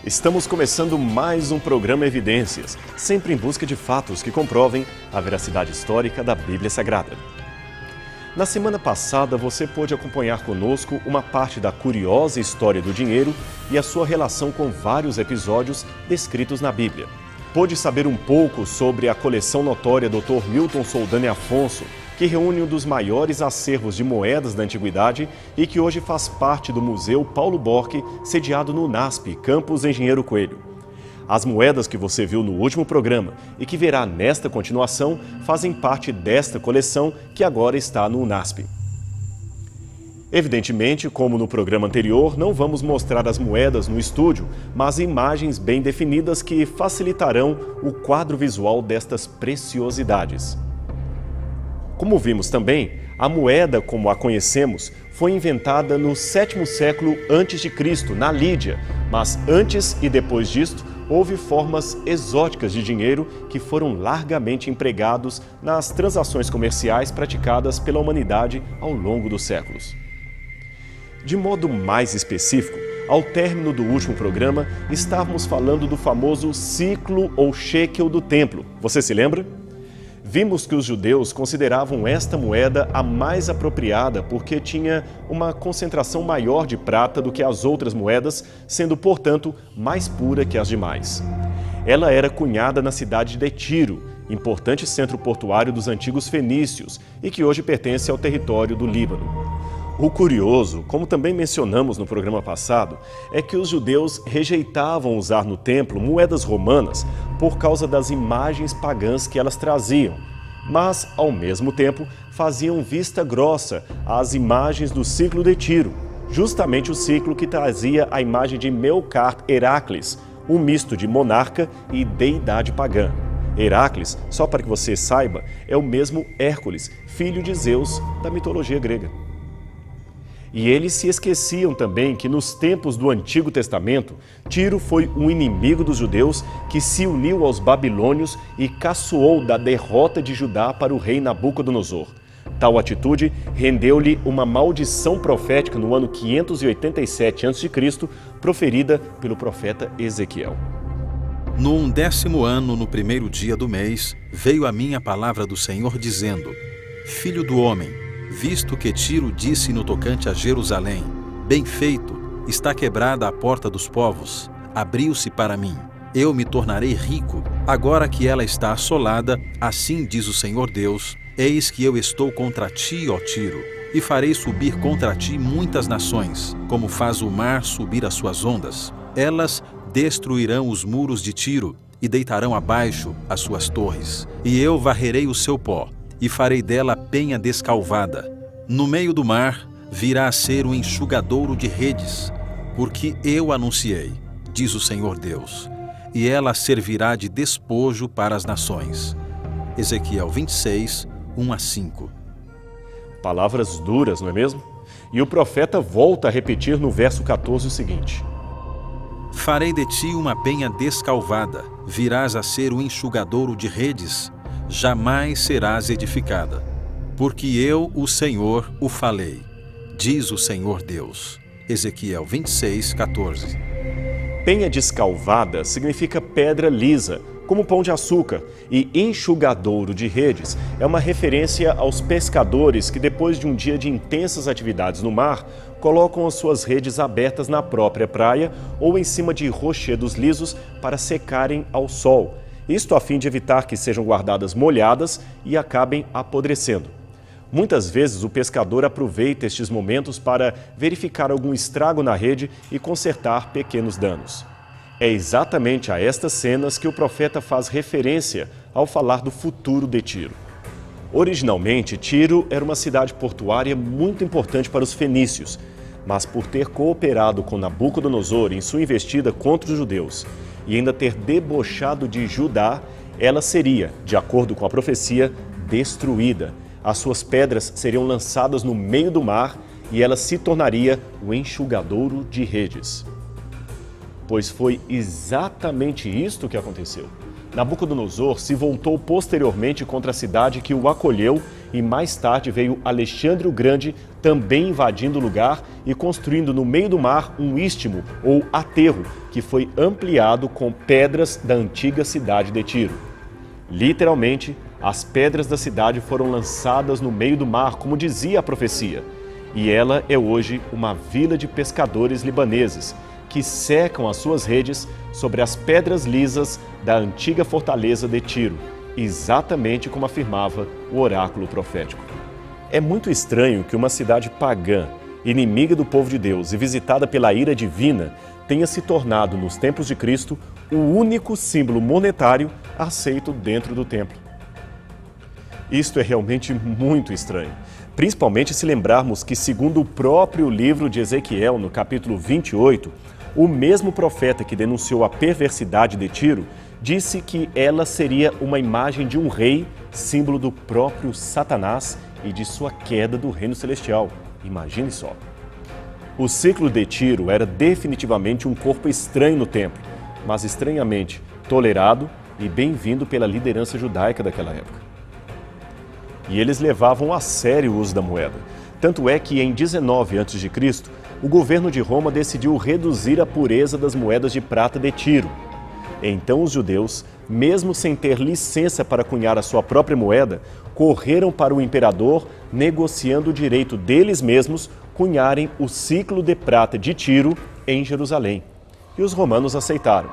Estamos começando mais um programa Evidências, sempre em busca de fatos que comprovem a veracidade histórica da Bíblia Sagrada. Na semana passada, você pôde acompanhar conosco uma parte da curiosa história do dinheiro e a sua relação com vários episódios descritos na Bíblia. Pôde saber um pouco sobre a coleção notória Dr. Milton Soldani Afonso, que reúne um dos maiores acervos de moedas da antiguidade e que hoje faz parte do Museu Paulo Borck, sediado no UNASP, Campus Engenheiro Coelho. As moedas que você viu no último programa e que verá nesta continuação fazem parte desta coleção que agora está no UNASP. Evidentemente, como no programa anterior, não vamos mostrar as moedas no estúdio, mas imagens bem definidas que facilitarão o quadro visual destas preciosidades. Como vimos também, a moeda, como a conhecemos, foi inventada no 7º século a.C., na Lídia, mas antes e depois disto, houve formas exóticas de dinheiro que foram largamente empregados nas transações comerciais praticadas pela humanidade ao longo dos séculos. De modo mais específico, ao término do último programa, estávamos falando do famoso ciclo ou shekel do templo. Você se lembra? Vimos que os judeus consideravam esta moeda a mais apropriada porque tinha uma concentração maior de prata do que as outras moedas, sendo, portanto, mais pura que as demais. Ela era cunhada na cidade de Tiro, importante centro portuário dos antigos fenícios e que hoje pertence ao território do Líbano. O curioso, como também mencionamos no programa passado, é que os judeus rejeitavam usar no templo moedas romanas por causa das imagens pagãs que elas traziam, mas, ao mesmo tempo, faziam vista grossa às imagens do ciclo de Tiro, justamente o ciclo que trazia a imagem de Melcar Heracles, um misto de monarca e deidade pagã. Heracles, só para que você saiba, é o mesmo Hércules, filho de Zeus da mitologia grega. E eles se esqueciam também que nos tempos do Antigo Testamento, Tiro foi um inimigo dos judeus que se uniu aos babilônios e caçoou da derrota de Judá para o rei Nabucodonosor. Tal atitude rendeu-lhe uma maldição profética no ano 587 a.C., proferida pelo profeta Ezequiel. No 11º ano, no primeiro dia do mês, veio a mim a palavra do Senhor dizendo: Filho do homem, visto que Tiro disse no tocante a Jerusalém, bem feito, está quebrada a porta dos povos, abriu-se para mim, eu me tornarei rico, agora que ela está assolada, assim diz o Senhor Deus, eis que eu estou contra ti, ó Tiro, e farei subir contra ti muitas nações, como faz o mar subir as suas ondas. Elas destruirão os muros de Tiro e deitarão abaixo as suas torres, e eu varrerei o seu pó, e farei dela penha descalvada. No meio do mar virá a ser um enxugadouro de redes, porque eu anunciei, diz o Senhor Deus, e ela servirá de despojo para as nações. Ezequiel 26, 1-5. Palavras duras, não é mesmo? E o profeta volta a repetir no verso 14 o seguinte: Farei de ti uma penha descalvada, virás a ser um enxugadouro de redes, jamais serás edificada, porque eu, o Senhor, o falei, diz o Senhor Deus. Ezequiel 26, 14. Penha descalvada significa pedra lisa, como pão de açúcar, e enxugadouro de redes é uma referência aos pescadores que, depois de um dia de intensas atividades no mar, colocam as suas redes abertas na própria praia ou em cima de rochedos lisos para secarem ao sol. Isto a fim de evitar que sejam guardadas molhadas e acabem apodrecendo. Muitas vezes o pescador aproveita estes momentos para verificar algum estrago na rede e consertar pequenos danos. É exatamente a estas cenas que o profeta faz referência ao falar do futuro de Tiro. Originalmente, Tiro era uma cidade portuária muito importante para os fenícios, mas por ter cooperado com Nabucodonosor em sua investida contra os judeus e ainda ter debochado de Judá, ela seria, de acordo com a profecia, destruída. As suas pedras seriam lançadas no meio do mar e ela se tornaria o enxugadouro de redes. Pois foi exatamente isto que aconteceu. Nabucodonosor se voltou posteriormente contra a cidade que o acolheu e mais tarde veio Alexandre o Grande, também invadindo o lugar e construindo no meio do mar um istmo ou aterro, que foi ampliado com pedras da antiga cidade de Tiro. Literalmente, as pedras da cidade foram lançadas no meio do mar, como dizia a profecia, e ela é hoje uma vila de pescadores libaneses, que secam as suas redes sobre as pedras lisas da antiga fortaleza de Tiro, exatamente como afirmava o oráculo profético. É muito estranho que uma cidade pagã, inimiga do povo de Deus e visitada pela ira divina, tenha se tornado, nos tempos de Cristo, o único símbolo monetário aceito dentro do templo. Isto é realmente muito estranho, principalmente se lembrarmos que, segundo o próprio livro de Ezequiel, no capítulo 28, o mesmo profeta que denunciou a perversidade de Tiro disse que ela seria uma imagem de um rei, símbolo do próprio Satanás e de sua queda do reino celestial. Imagine só. O ciclo de Tiro era definitivamente um corpo estranho no templo, mas estranhamente tolerado e bem-vindo pela liderança judaica daquela época. E eles levavam a sério o uso da moeda. Tanto é que em 19 a.C., o governo de Roma decidiu reduzir a pureza das moedas de prata de Tiro. Então os judeus, mesmo sem ter licença para cunhar a sua própria moeda, correram para o imperador, negociando o direito deles mesmos cunharem o ciclo de prata de Tiro em Jerusalém. E os romanos aceitaram.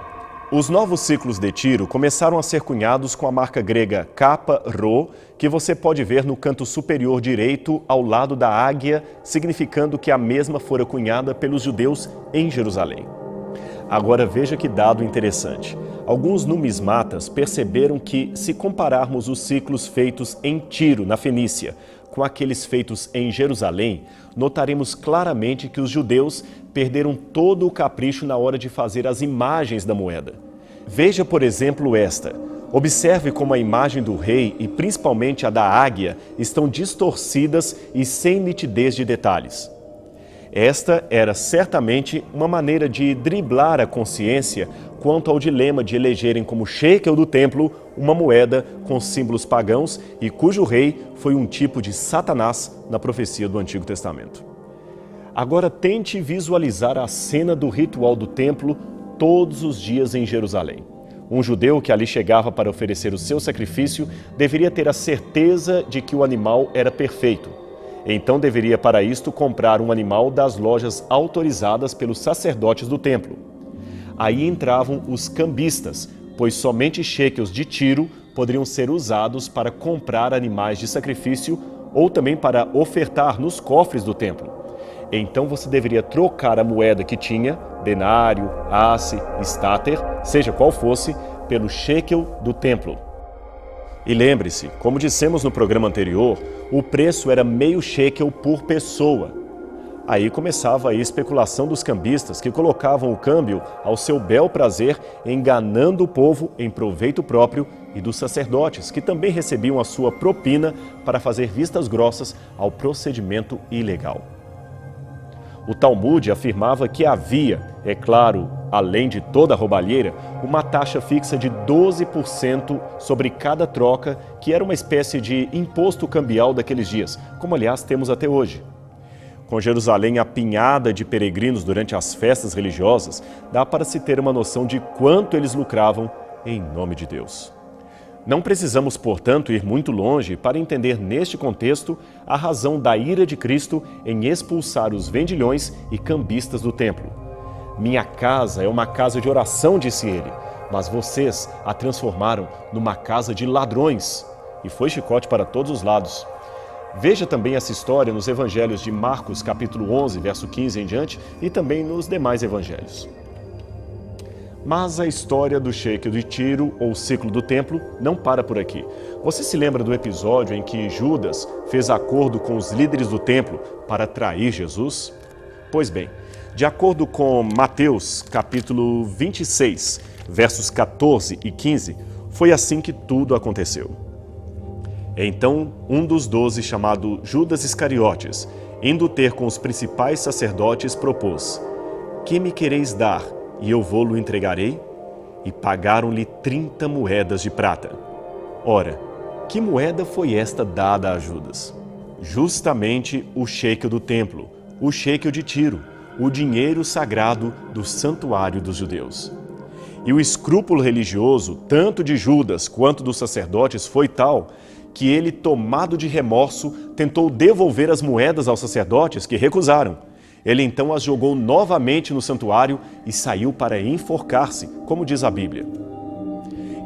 Os novos ciclos de Tiro começaram a ser cunhados com a marca grega Kappa Rho, que você pode ver no canto superior direito ao lado da águia, significando que a mesma fora cunhada pelos judeus em Jerusalém. Agora veja que dado interessante. Alguns numismatas perceberam que, se compararmos os ciclos feitos em Tiro, na Fenícia, com aqueles feitos em Jerusalém, notaremos claramente que os judeus perderam todo o capricho na hora de fazer as imagens da moeda. Veja, por exemplo, esta. Observe como a imagem do rei e principalmente a da águia estão distorcidas e sem nitidez de detalhes. Esta era certamente uma maneira de driblar a consciência quanto ao dilema de elegerem como shekel do templo uma moeda com símbolos pagãos e cujo rei foi um tipo de Satanás na profecia do Antigo Testamento. Agora tente visualizar a cena do ritual do templo todos os dias em Jerusalém. Um judeu que ali chegava para oferecer o seu sacrifício deveria ter a certeza de que o animal era perfeito. Então deveria para isto comprar um animal das lojas autorizadas pelos sacerdotes do templo. Aí entravam os cambistas, pois somente shekels de Tiro poderiam ser usados para comprar animais de sacrifício ou também para ofertar nos cofres do templo. Então você deveria trocar a moeda que tinha, denário, asse, stater, seja qual fosse, pelo shekel do templo. E lembre-se, como dissemos no programa anterior, o preço era meio shekel por pessoa. Aí começava a especulação dos cambistas que colocavam o câmbio ao seu bel prazer, enganando o povo em proveito próprio, e dos sacerdotes, que também recebiam a sua propina para fazer vistas grossas ao procedimento ilegal. O Talmud afirmava que havia, é claro, além de toda a roubalheira, uma taxa fixa de 12% sobre cada troca, que era uma espécie de imposto cambial daqueles dias, como aliás temos até hoje. Com Jerusalém apinhada de peregrinos durante as festas religiosas, dá para se ter uma noção de quanto eles lucravam em nome de Deus. Não precisamos, portanto, ir muito longe para entender neste contexto a razão da ira de Cristo em expulsar os vendilhões e cambistas do templo. Minha casa é uma casa de oração, disse ele, mas vocês a transformaram numa casa de ladrões. E foi chicote para todos os lados. Veja também essa história nos evangelhos de Marcos, capítulo 11, verso 15 em diante, e também nos demais evangelhos. Mas a história do shekel de Tiro, ou ciclo do templo, não para por aqui. Você se lembra do episódio em que Judas fez acordo com os líderes do templo para trair Jesus? Pois bem, de acordo com Mateus, capítulo 26, versos 14 e 15, foi assim que tudo aconteceu. Então, um dos 12, chamado Judas Iscariotes, indo ter com os principais sacerdotes, propôs: "Que me quereis dar, e eu vou-lo entregarei?" E pagaram-lhe 30 moedas de prata. Ora, Que moeda foi esta dada a Judas? Justamente o shekel do templo, o shekel de Tiro, o dinheiro sagrado do santuário dos judeus. E o escrúpulo religioso, tanto de Judas quanto dos sacerdotes, foi tal que ele, tomado de remorso, tentou devolver as moedas aos sacerdotes, que recusaram. Ele então as jogou novamente no santuário e saiu para enforcar-se, como diz a Bíblia.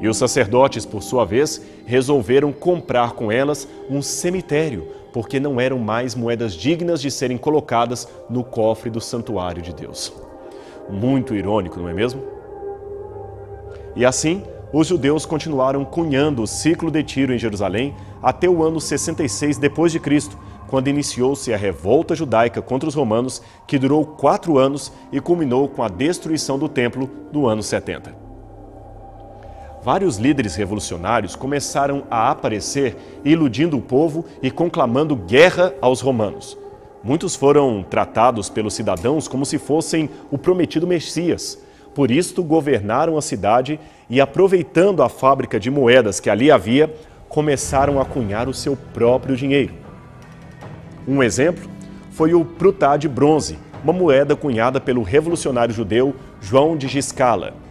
E os sacerdotes, por sua vez, resolveram comprar com elas um cemitério, porque não eram mais moedas dignas de serem colocadas no cofre do santuário de Deus. Muito irônico, não é mesmo? E assim, os judeus continuaram cunhando o ciclo de Tiro em Jerusalém até o ano 66 d.C., quando iniciou-se a revolta judaica contra os romanos, que durou 4 anos e culminou com a destruição do templo no ano 70. Vários líderes revolucionários começaram a aparecer, iludindo o povo e conclamando guerra aos romanos. Muitos foram tratados pelos cidadãos como se fossem o prometido Messias. Por isto, governaram a cidade e, aproveitando a fábrica de moedas que ali havia, começaram a cunhar o seu próprio dinheiro. Um exemplo foi o prutá de bronze, uma moeda cunhada pelo revolucionário judeu João de Giscala.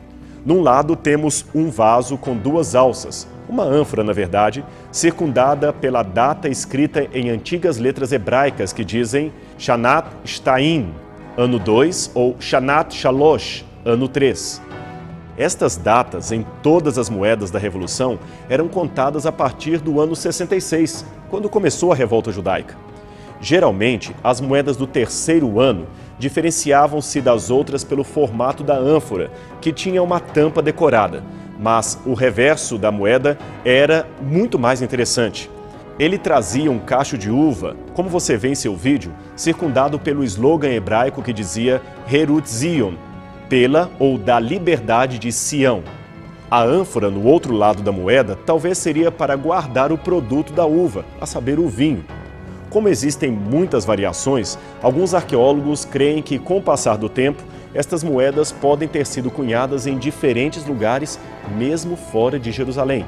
Num lado temos um vaso com 2 alças, uma ânfora na verdade, circundada pela data escrita em antigas letras hebraicas que dizem Shanat Shtaim, ano 2, ou Shanat Shalosh, ano 3. Estas datas em todas as moedas da Revolução eram contadas a partir do ano 66, quando começou a revolta judaica. Geralmente, as moedas do 3º ano diferenciavam-se das outras pelo formato da ânfora, que tinha uma tampa decorada, mas o reverso da moeda era muito mais interessante. Ele trazia um cacho de uva, como você vê em seu vídeo, circundado pelo slogan hebraico que dizia Herut Zion, pela ou da liberdade de Sião. A ânfora no outro lado da moeda talvez seria para guardar o produto da uva, a saber, o vinho. Como existem muitas variações, alguns arqueólogos creem que, com o passar do tempo, estas moedas podem ter sido cunhadas em diferentes lugares, mesmo fora de Jerusalém.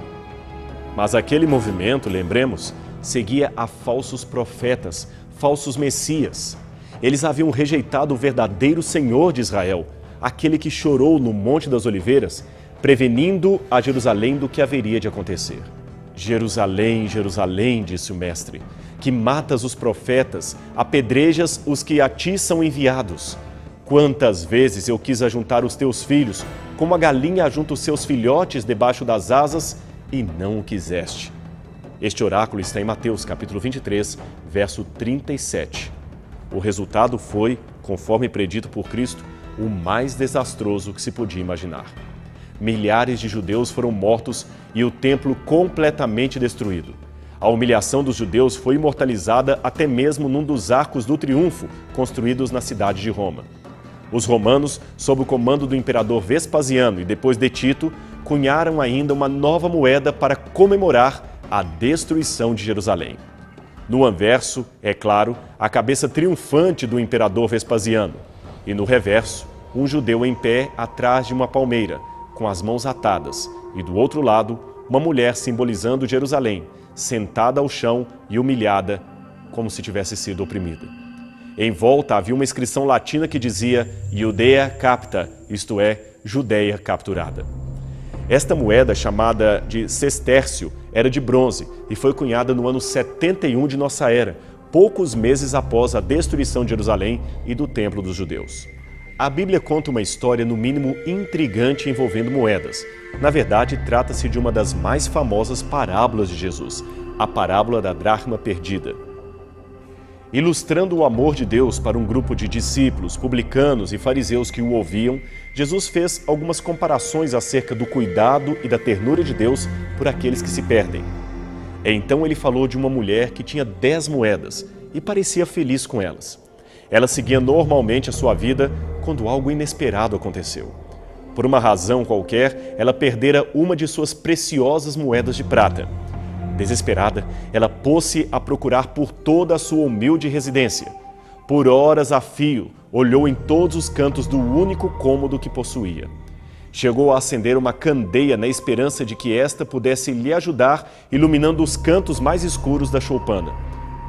Mas aquele movimento, lembremos, seguia a falsos profetas, falsos messias. Eles haviam rejeitado o verdadeiro Senhor de Israel, aquele que chorou no Monte das Oliveiras, prevenindo a Jerusalém do que haveria de acontecer. Jerusalém, Jerusalém, disse o mestre, que matas os profetas, apedrejas os que a ti são enviados. Quantas vezes eu quis ajuntar os teus filhos, como a galinha ajunta os seus filhotes debaixo das asas, e não o quiseste. Este oráculo está em Mateus, capítulo 23, verso 37. O resultado foi, conforme predito por Cristo, o mais desastroso que se podia imaginar. Milhares de judeus foram mortos e o templo completamente destruído. A humilhação dos judeus foi imortalizada até mesmo num dos arcos do triunfo construídos na cidade de Roma. Os romanos, sob o comando do imperador Vespasiano e depois de Tito, cunharam ainda uma nova moeda para comemorar a destruição de Jerusalém. No anverso, é claro, a cabeça triunfante do imperador Vespasiano, e no reverso, um judeu em pé atrás de uma palmeira, com as mãos atadas, e do outro lado, uma mulher simbolizando Jerusalém, sentada ao chão e humilhada, como se tivesse sido oprimida. Em volta havia uma inscrição latina que dizia Iudea capta, isto é, Judeia capturada. Esta moeda, chamada de sestércio, era de bronze e foi cunhada no ano 71 de nossa era, poucos meses após a destruição de Jerusalém e do Templo dos Judeus. A Bíblia conta uma história no mínimo intrigante envolvendo moedas. Na verdade, trata-se de uma das mais famosas parábolas de Jesus, a parábola da dracma perdida. Ilustrando o amor de Deus para um grupo de discípulos, publicanos e fariseus que o ouviam, Jesus fez algumas comparações acerca do cuidado e da ternura de Deus por aqueles que se perdem. Então ele falou de uma mulher que tinha 10 moedas e parecia feliz com elas. Ela seguia normalmente a sua vida quando algo inesperado aconteceu. Por uma razão qualquer, ela perdera uma de suas preciosas moedas de prata. Desesperada, ela pôs-se a procurar por toda a sua humilde residência. Por horas a fio, olhou em todos os cantos do único cômodo que possuía. Chegou a acender uma candeia na esperança de que esta pudesse lhe ajudar, iluminando os cantos mais escuros da choupana.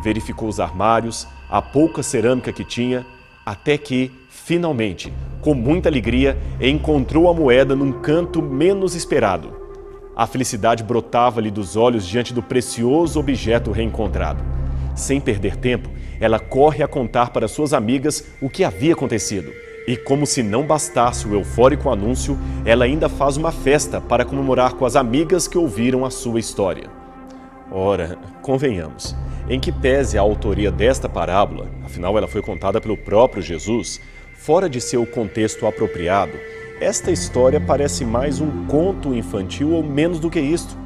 Verificou os armários, a pouca cerâmica que tinha, até que, finalmente, com muita alegria, encontrou a moeda num canto menos esperado. A felicidade brotava-lhe dos olhos diante do precioso objeto reencontrado. Sem perder tempo, ela corre a contar para suas amigas o que havia acontecido. E como se não bastasse o eufórico anúncio, ela ainda faz uma festa para comemorar com as amigas que ouviram a sua história. Ora, convenhamos, em que pese a autoria desta parábola, afinal ela foi contada pelo próprio Jesus, fora de seu contexto apropriado, esta história parece mais um conto infantil ou menos do que isto.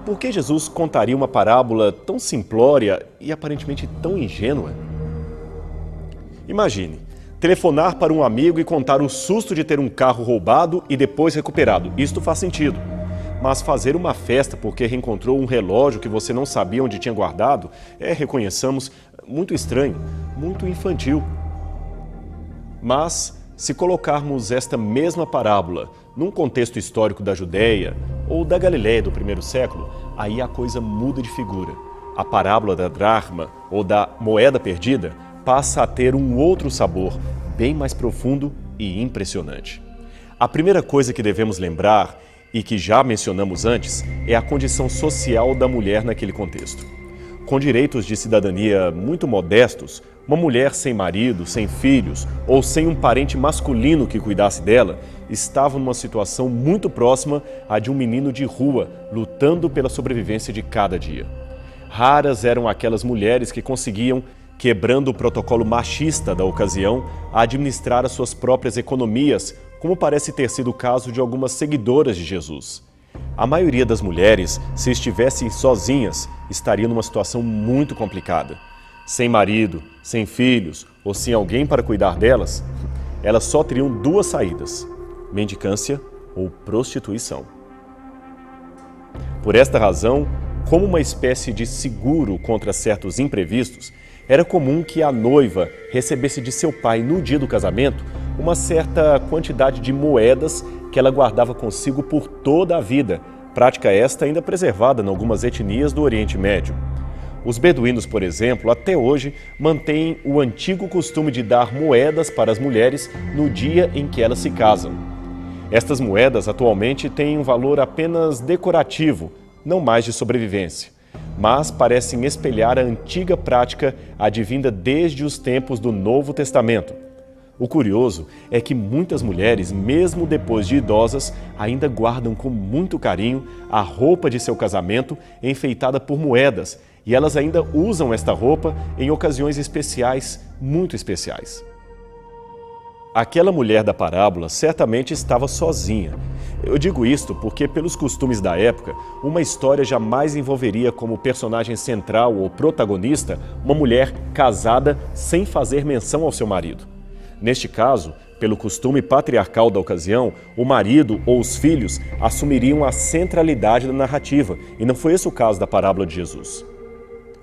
Por que Jesus contaria uma parábola tão simplória e aparentemente tão ingênua? Imagine, telefonar para um amigo e contar o susto de ter um carro roubado e depois recuperado. Isto faz sentido. Mas fazer uma festa porque reencontrou um relógio que você não sabia onde tinha guardado reconheçamos, muito estranho, muito infantil. Mas, se colocarmos esta mesma parábola num contexto histórico da Judéia ou da Galiléia do primeiro século, aí a coisa muda de figura. A parábola da dracma ou da moeda perdida passa a ter um outro sabor, bem mais profundo e impressionante. A primeira coisa que devemos lembrar, e que já mencionamos antes, é a condição social da mulher naquele contexto. Com direitos de cidadania muito modestos, uma mulher sem marido, sem filhos ou sem um parente masculino que cuidasse dela, estava numa situação muito próxima à de um menino de rua, lutando pela sobrevivência de cada dia. Raras eram aquelas mulheres que conseguiam, quebrando o protocolo machista da ocasião, administrar as suas próprias economias, como parece ter sido o caso de algumas seguidoras de Jesus. A maioria das mulheres, se estivessem sozinhas, estariam numa situação muito complicada. Sem marido, sem filhos ou sem alguém para cuidar delas, elas só teriam duas saídas: mendicância ou prostituição. Por esta razão, como uma espécie de seguro contra certos imprevistos, era comum que a noiva recebesse de seu pai, no dia do casamento, uma certa quantidade de moedas que ela guardava consigo por toda a vida, prática esta ainda preservada em algumas etnias do Oriente Médio. Os beduínos, por exemplo, até hoje mantêm o antigo costume de dar moedas para as mulheres no dia em que elas se casam. Estas moedas atualmente têm um valor apenas decorativo, não mais de sobrevivência, mas parecem espelhar a antiga prática advinda desde os tempos do Novo Testamento. O curioso é que muitas mulheres, mesmo depois de idosas, ainda guardam com muito carinho a roupa de seu casamento enfeitada por moedas, e elas ainda usam esta roupa em ocasiões especiais, muito especiais. Aquela mulher da parábola certamente estava sozinha. Eu digo isto porque, pelos costumes da época, uma história jamais envolveria como personagem central ou protagonista uma mulher casada sem fazer menção ao seu marido. Neste caso, pelo costume patriarcal da ocasião, o marido ou os filhos assumiriam a centralidade da narrativa, e não foi esse o caso da parábola de Jesus.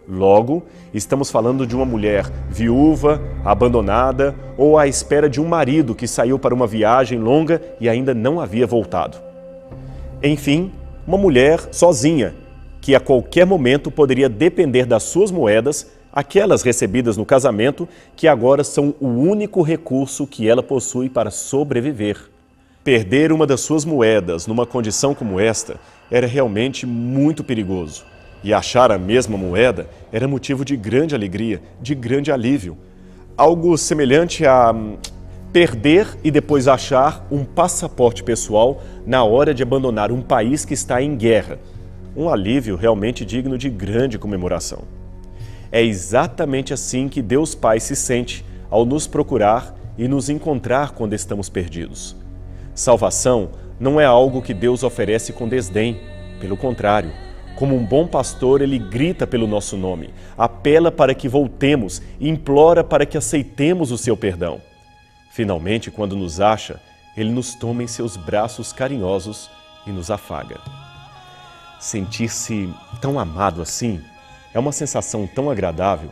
Logo, estamos falando de uma mulher viúva, abandonada ou à espera de um marido que saiu para uma viagem longa e ainda não havia voltado. Enfim, uma mulher sozinha, que a qualquer momento poderia depender das suas moedas, aquelas recebidas no casamento, que agora são o único recurso que ela possui para sobreviver. Perder uma das suas moedas numa condição como esta era realmente muito perigoso. E achar a mesma moeda era motivo de grande alegria, de grande alívio. Algo semelhante a perder e depois achar um passaporte pessoal na hora de abandonar um país que está em guerra. Um alívio realmente digno de grande comemoração. É exatamente assim que Deus Pai se sente ao nos procurar e nos encontrar quando estamos perdidos. Salvação não é algo que Deus oferece com desdém, pelo contrário. Como um bom pastor, ele grita pelo nosso nome, apela para que voltemos e implora para que aceitemos o seu perdão. Finalmente, quando nos acha, ele nos toma em seus braços carinhosos e nos afaga. Sentir-se tão amado assim é uma sensação tão agradável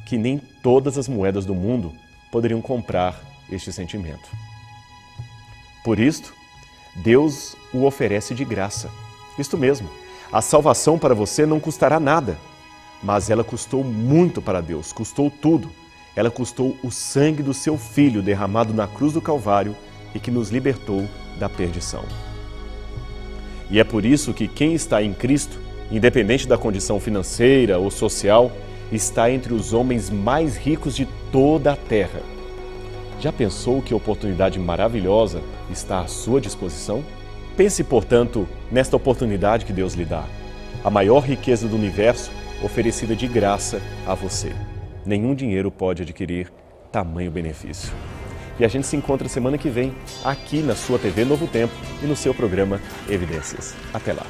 que nem todas as moedas do mundo poderiam comprar este sentimento. Por isto, Deus o oferece de graça. Isto mesmo, a salvação para você não custará nada, mas ela custou muito para Deus, custou tudo. Ela custou o sangue do seu Filho derramado na cruz do Calvário e que nos libertou da perdição. E é por isso que quem está em Cristo, independente da condição financeira ou social, está entre os homens mais ricos de toda a terra. Já pensou que oportunidade maravilhosa está à sua disposição? Pense, portanto, nesta oportunidade que Deus lhe dá. A maior riqueza do universo oferecida de graça a você. Nenhum dinheiro pode adquirir tamanho benefício. E a gente se encontra semana que vem, aqui na sua TV Novo Tempo e no seu programa Evidências. Até lá!